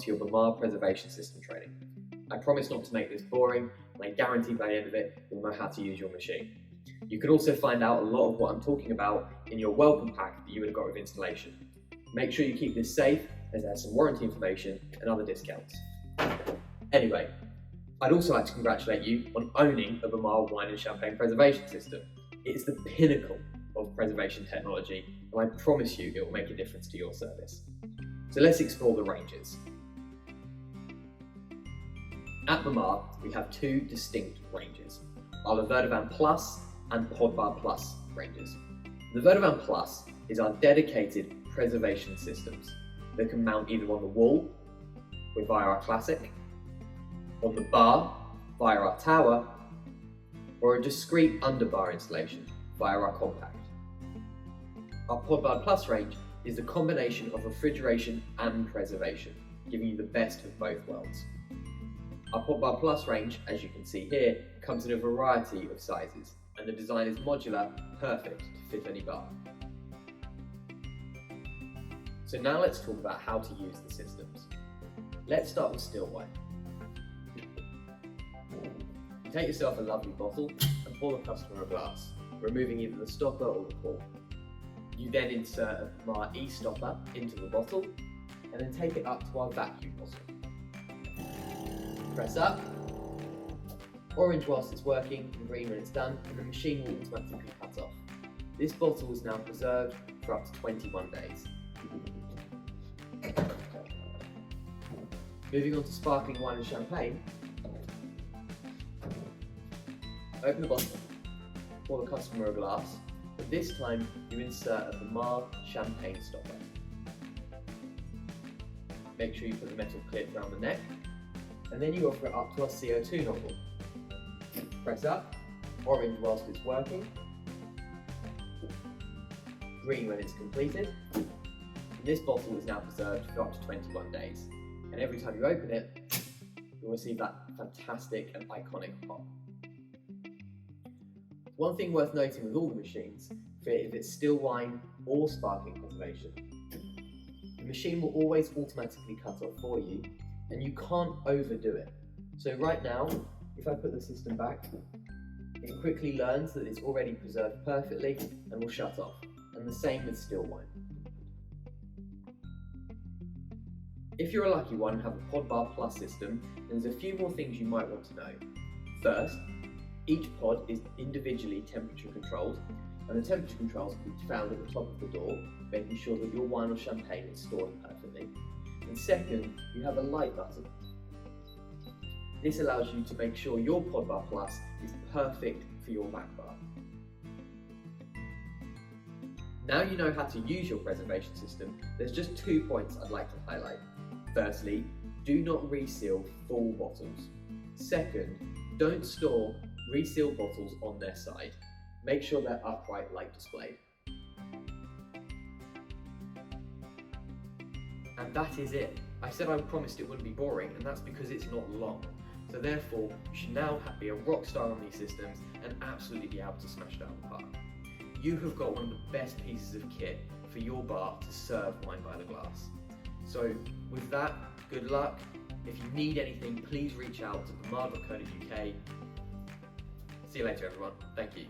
to your Bermar preservation system training. I promise not to make this boring, and I guarantee by the end of it, you'll know how to use your machine. You can also find out a lot of what I'm talking about in your welcome pack that you would have got with installation. Make sure you keep this safe, as it has some warranty information and other discounts. Anyway, I'd also like to congratulate you on owning a Bermar Wine and Champagne preservation system. It is the pinnacle of preservation technology, and I promise you it will make a difference to your service. So let's explore the ranges. At Bermar, we have two distinct ranges, our Verre Plus and Podbar Plus ranges. The Verre Plus is our dedicated preservation systems that can mount either on the wall via our Classic, on the bar via our Tower, or a discrete underbar installation via our Compact. Our Podbar Plus range is the combination of refrigeration and preservation, giving you the best of both worlds. Our Podbar Plus range, as you can see here, comes in a variety of sizes, and the design is modular, perfect to fit any bar. So now let's talk about how to use the systems. Let's start with still wine. You take yourself a lovely bottle and pour the customer a glass, removing either the stopper or the cork. You then insert a Bermar e-stopper into the bottle and then take it up to our vacuum bottle. Press up, orange whilst it's working and green when it's done, and the machine will automatically cut off. This bottle is now preserved for up to 21 days. Moving on to sparkling wine and champagne, open the bottle, pour the customer a glass, but this time you insert a Bermar champagne stopper. Make sure you put the metal clip around the neck, and then you offer it up to our CO2 nozzle. Press up, orange whilst it's working, green when it's completed. And this bottle is now preserved for up to 21 days, and every time you open it, you'll receive that fantastic and iconic pop. One thing worth noting with all the machines, if it's still wine or sparkling preservation, the machine will always automatically cut off for you, and you can't overdo it. So right now, if I put the system back, it quickly learns that it's already preserved perfectly and will shut off, and the same with still wine. If you're a lucky one and have a Podbar Plus system, then there's a few more things you might want to know. First, each pod is individually temperature controlled, and the temperature controls can be found at the top of the door, making sure that your wine or champagne is stored perfectly. And second, you have a light button. This allows you to make sure your Podbar Plus is perfect for your back bar. Now you know how to use your preservation system, there's just 2 points I'd like to highlight. Firstly, do not reseal full bottles. Second, don't store resealed bottles on their side. Make sure they're upright like displayed. And that is it. I said I promised it wouldn't be boring, and that's because it's not long. So therefore, you should now be a rock star on these systems and absolutely be able to smash it out of the park. You have got one of the best pieces of kit for your bar to serve wine by the glass. So with that, good luck. If you need anything, please reach out to bermar.co.uk. See you later, everyone. Thank you.